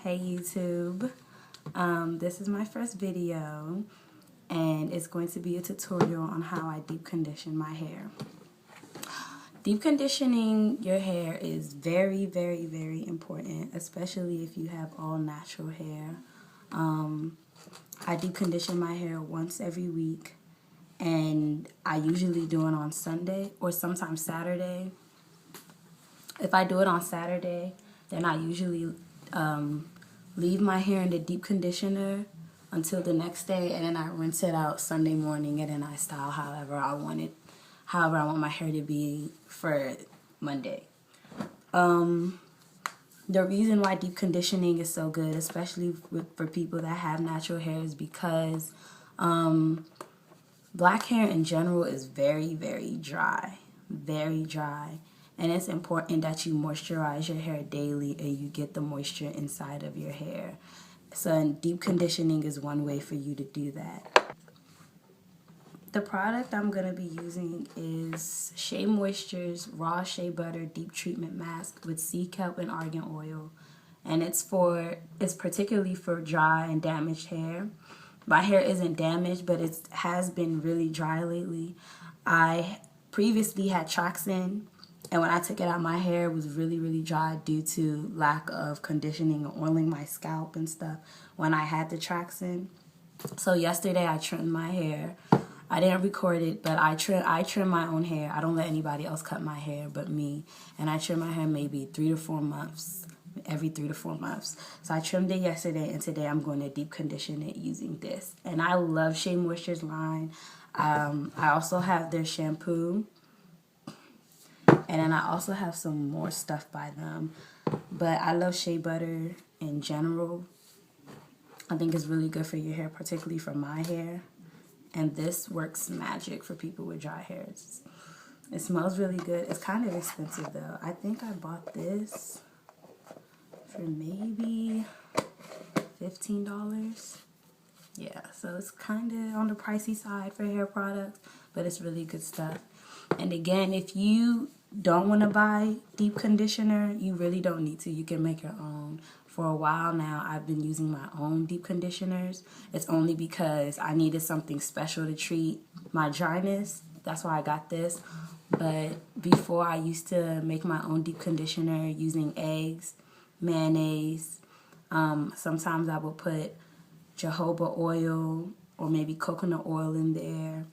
Hey YouTube, this is my first video and it's going to be a tutorial on how I deep condition my hair. Deep conditioning your hair is very, very, very important, especially if you have all natural hair. I deep condition my hair once every week and I usually do it on Sunday or sometimes Saturday. If I do it on Saturday, then I usually leave my hair in the deep conditioner until the next day, and then I rinse it out Sunday morning, and then I style however I want my hair to be for Monday. The reason why deep conditioning is so good, especially for people that have natural hair, is because black hair in general is very, very dry. Very dry. And it's important that you moisturize your hair daily and you get the moisture inside of your hair. So deep conditioning is one way for you to do that. The product I'm going to be using is Shea Moisture's Raw Shea Butter Deep Treatment Mask with sea kelp and argan oil. And it's particularly for dry and damaged hair. My hair isn't damaged, but it has been really dry lately. I previously had Traxin, and when I took it out, my hair was really, really dry due to lack of conditioning and oiling my scalp and stuff when I had the Traxin. So yesterday I trimmed my hair. I didn't record it, but I trim my own hair. I don't let anybody else cut my hair but me. And I trim my hair maybe 3 to 4 months, every 3 to 4 months. So I trimmed it yesterday, and today I'm going to deep condition it using this. And I love Shea Moisture's line. I also have their shampoo. And then I also have some more stuff by them. But I love shea butter in general. I think it's really good for your hair, particularly for my hair. And this works magic for people with dry hair. It smells really good. It's kind of expensive though. I think I bought this for maybe $15. Yeah, so it's kind of on the pricey side for hair products, but it's really good stuff. And again, if you don't want to buy deep conditioner, you really don't need to. You can make your own. For a while now, I've been using my own deep conditioners. It's only because I needed something special to treat my dryness. That's why I got this. But before, I used to make my own deep conditioner using eggs, mayonnaise. Sometimes I would put jojoba oil or maybe coconut oil in there.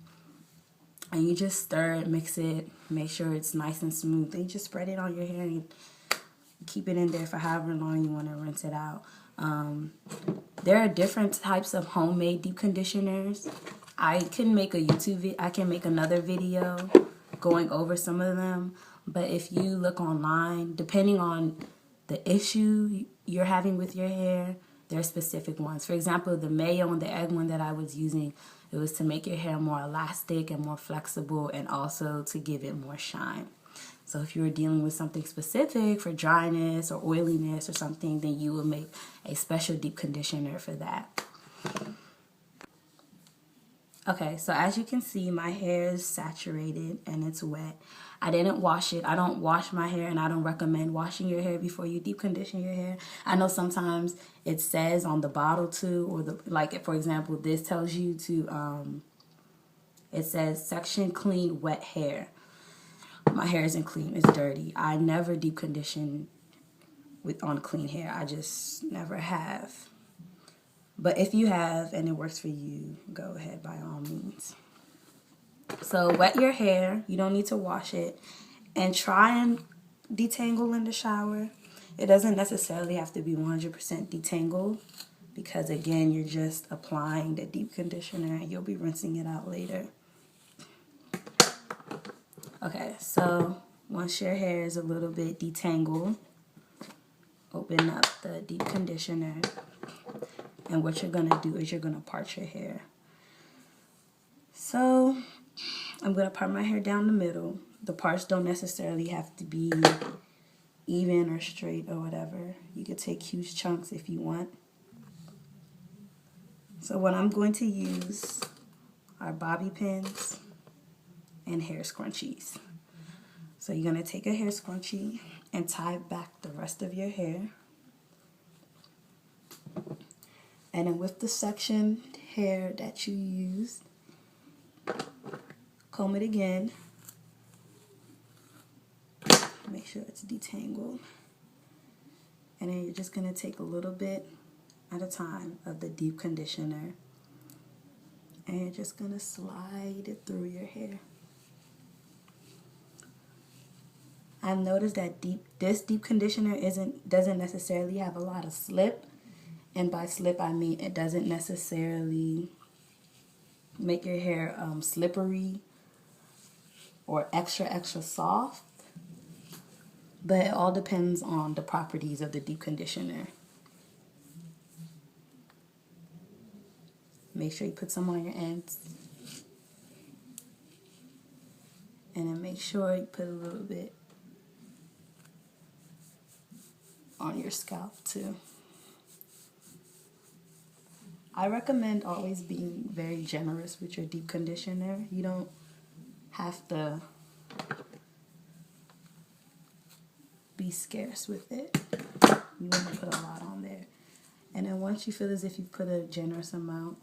And you just stir it, mix it, make sure it's nice and smooth. Then you just spread it on your hair and keep it in there for however long you want to rinse it out. There are different types of homemade deep conditioners. I can make another video going over some of them. But if you look online, depending on the issue you're having with your hair, there are specific ones. For example, the mayo and the egg one that I was using, it was to make your hair more elastic and more flexible, and also to give it more shine. So if you were dealing with something specific for dryness or oiliness or something, then you would make a special deep conditioner for that. Okay, so as you can see, my hair is saturated and it's wet. I didn't wash it. I don't wash my hair, and I don't recommend washing your hair before you deep condition your hair. I know sometimes it says on the bottle too, or like for example, this tells you to, it says section clean wet hair. My hair isn't clean, it's dirty. I never deep condition on clean hair. I just never have. But if you have and it works for you, go ahead by all means. So wet your hair. You don't need to wash it. And try and detangle in the shower. It doesn't necessarily have to be 100% detangled, because again, you're just applying the deep conditioner and you'll be rinsing it out later. Okay, so once your hair is a little bit detangled, open up the deep conditioner. And what you're going to do is you're going to part your hair. So I'm going to part my hair down the middle. The parts don't necessarily have to be even or straight or whatever. You could take huge chunks if you want. So what I'm going to use are bobby pins and hair scrunchies. So you're going to take a hair scrunchie and tie back the rest of your hair. And then with the sectioned hair that you used, comb it again. Make sure it's detangled. And then you're just going to take a little bit at a time of the deep conditioner. And you're just going to slide it through your hair. I've noticed that this deep conditioner doesn't necessarily have a lot of slip. And by slip, I mean it doesn't necessarily make your hair slippery or extra soft. But it all depends on the properties of the deep conditioner. Make sure you put some on your ends. And then make sure you put a little bit on your scalp too. I recommend always being very generous with your deep conditioner. You don't have to be scarce with it. You want to put a lot on there. And then once you feel as if you put a generous amount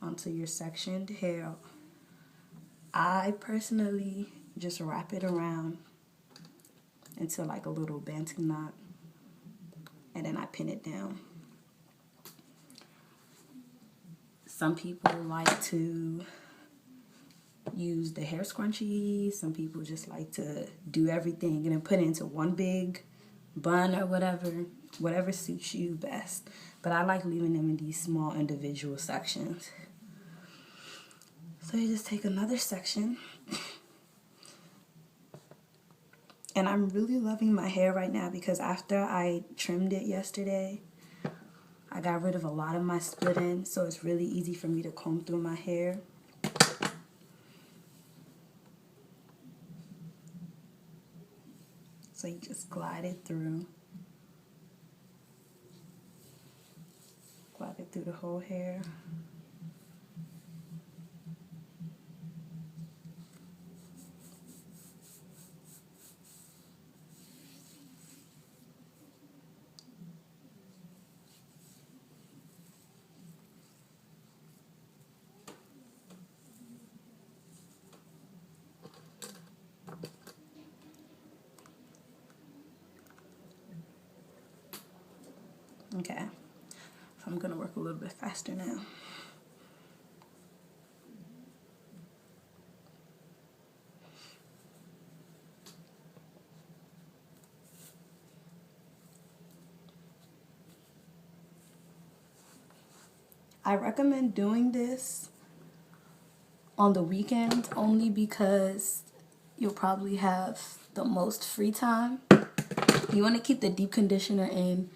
onto your sectioned hair, I personally just wrap it around into like a little bantu knot, and then I pin it down. Some people like to use the hair scrunchie. Some people just like to do everything and then put it into one big bun or whatever suits you best. But I like leaving them in these small individual sections. So you just take another section. And I'm really loving my hair right now because after I trimmed it yesterday, I got rid of a lot of my split ends, so it's really easy for me to comb through my hair. So you just glide it through. Glide it through the whole hair. Okay, so I'm gonna work a little bit faster now. I recommend doing this on the weekends only because you'll probably have the most free time. You want to keep the deep conditioner in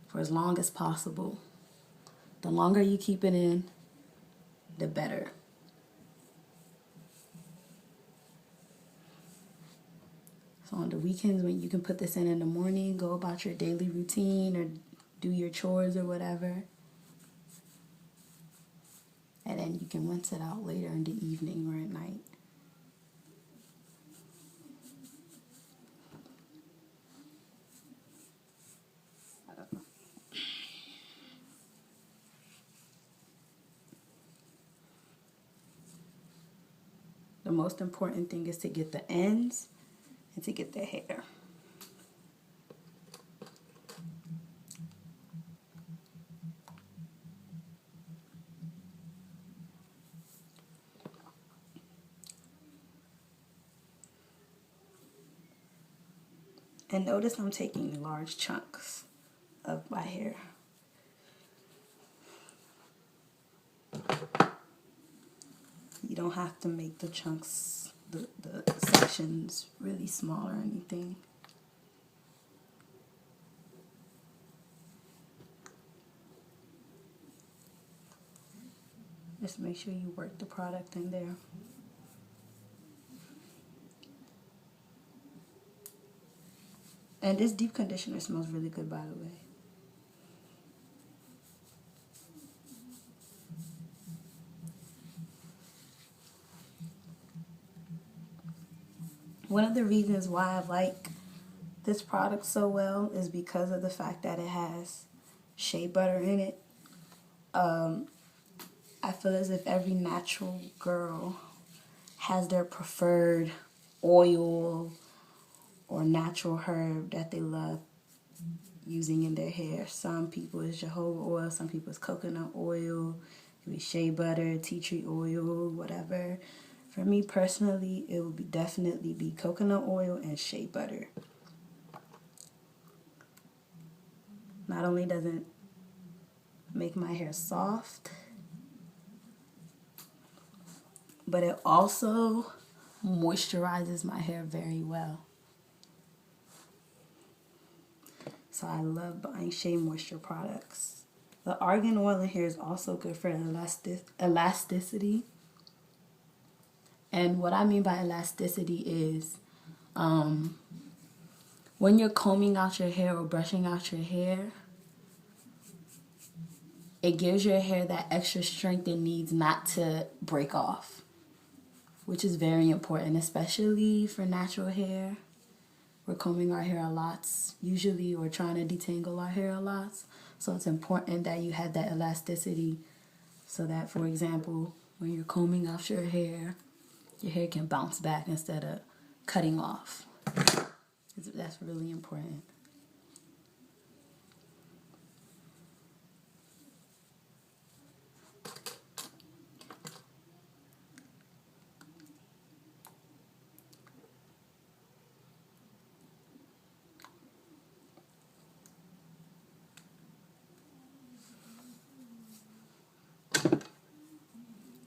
for as long as possible. The longer you keep it in, the better. So on the weekends when you can put this in the morning, go about your daily routine or do your chores or whatever. And then you can rinse it out later in the evening or at night. The most important thing is to get the ends and to get the hair. And notice I'm taking large chunks of my hair. You don't have to make the chunks, the sections really small or anything. Just make sure you work the product in there. And this deep conditioner smells really good, by the way. One of the reasons why I like this product so well is because of the fact that it has shea butter in it. I feel as if every natural girl has their preferred oil or natural herb that they love using in their hair. Some people is jojoba oil, some people is coconut oil, it could be shea butter, tea tree oil, whatever. For me personally, it would be definitely be coconut oil and shea butter. Not only does it make my hair soft, but it also moisturizes my hair very well. So I love buying Shea Moisture products. The argan oil in here is also good for elasticity. And what I mean by elasticity is when you're combing out your hair or brushing out your hair, it gives your hair that extra strength it needs not to break off, which is very important, especially for natural hair. We're combing our hair a lot, usually we're trying to detangle our hair a lot. So it's important that you have that elasticity so that, for example, when you're combing out your hair can bounce back instead of cutting off. That's really important.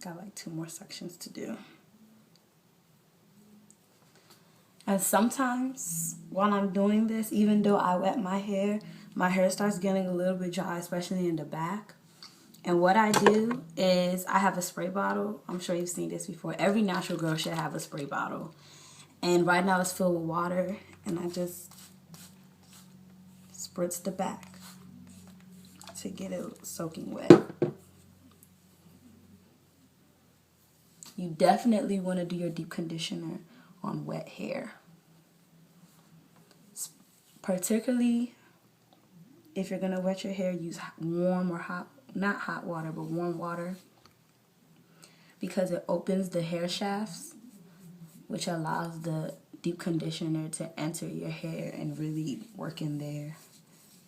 Got like 2 more sections to do. And sometimes while I'm doing this, even though I wet my hair starts getting a little bit dry, especially in the back. And what I do is I have a spray bottle. I'm sure you've seen this before. Every natural girl should have a spray bottle. And right now it's filled with water. And I just spritz the back to get it soaking wet. You definitely want to do your deep conditioner on wet hair. Particularly if you're going to wet your hair, use warm or hot, not hot water, but warm water, because it opens the hair shafts, which allows the deep conditioner to enter your hair and really work in there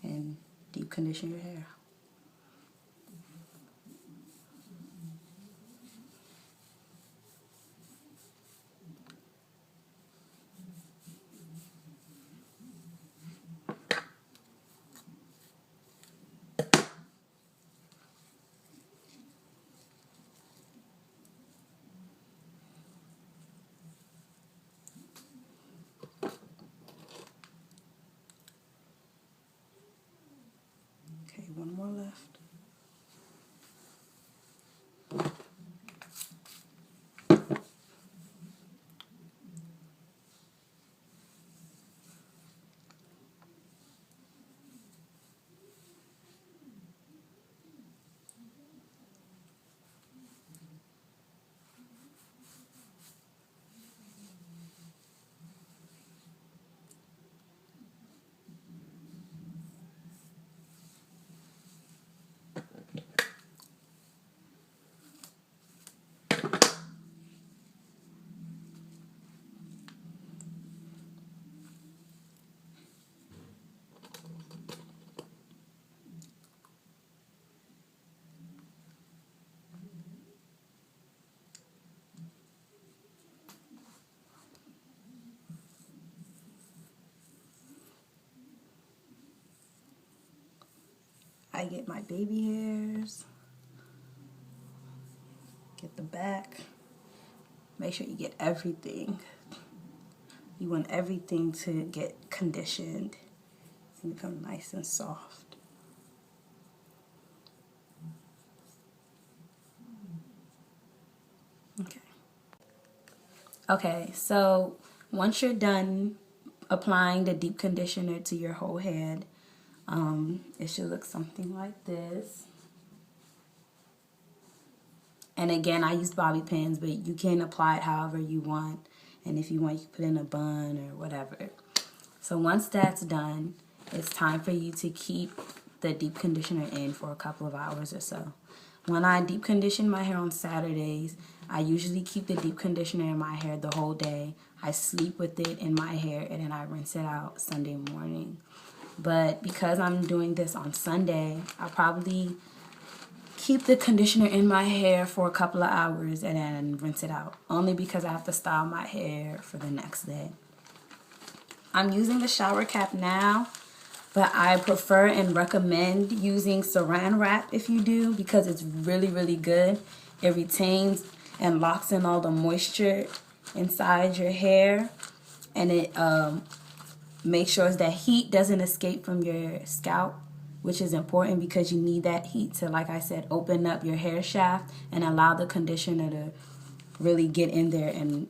and deep condition your hair. Okay, 1 more left. I get my baby hairs, get the back, make sure you get everything. You want everything to get conditioned and become nice and soft. Okay, so once you're done applying the deep conditioner to your whole head, it should look something like this. And again, I used bobby pins, but you can apply it however you want. And if you want, you can put in a bun or whatever. So once that's done, it's time for you to keep the deep conditioner in for a couple of hours or so. When I deep condition my hair on Saturdays, I usually keep the deep conditioner in my hair the whole day. I sleep with it in my hair and then I rinse it out Sunday morning. But because I'm doing this on Sunday, I'll probably keep the conditioner in my hair for a couple of hours and then rinse it out. Only because I have to style my hair for the next day. I'm using the shower cap now, but I prefer and recommend using saran wrap if you do, because it's really, really good. It retains and locks in all the moisture inside your hair, and it makes sure that heat doesn't escape from your scalp, which is important because you need that heat to, like I said, open up your hair shaft and allow the conditioner to really get in there and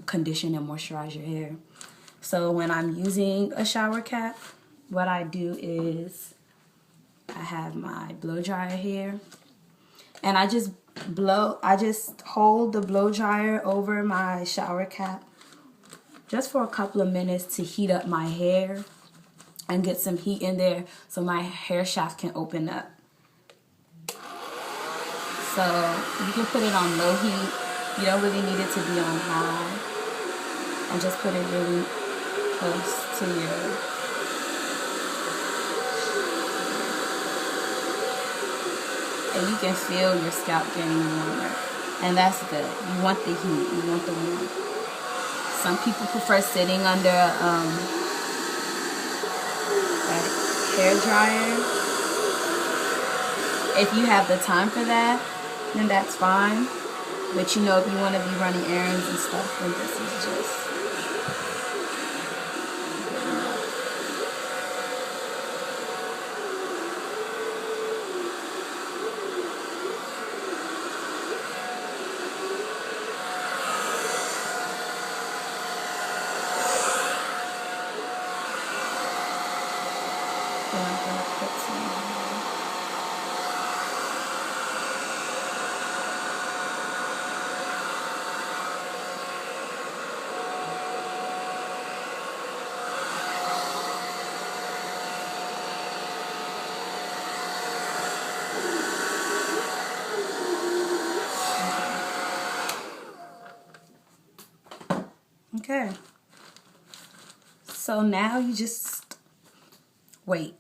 condition and moisturize your hair. So when I'm using a shower cap, what I do is I have my blow dryer here, and I just hold the blow dryer over my shower cap just for a couple of minutes to heat up my hair and get some heat in there so my hair shaft can open up. So you can put it on low heat. You don't really need it to be on high. And just put it really close to your and you can feel your scalp getting warmer. And that's good. You want the heat. You want the warmth. Some people prefer sitting under a hair dryer. If you have the time for that, then that's fine. But you know, if you want to be running errands and stuff, then this is just okay. So now you just wait.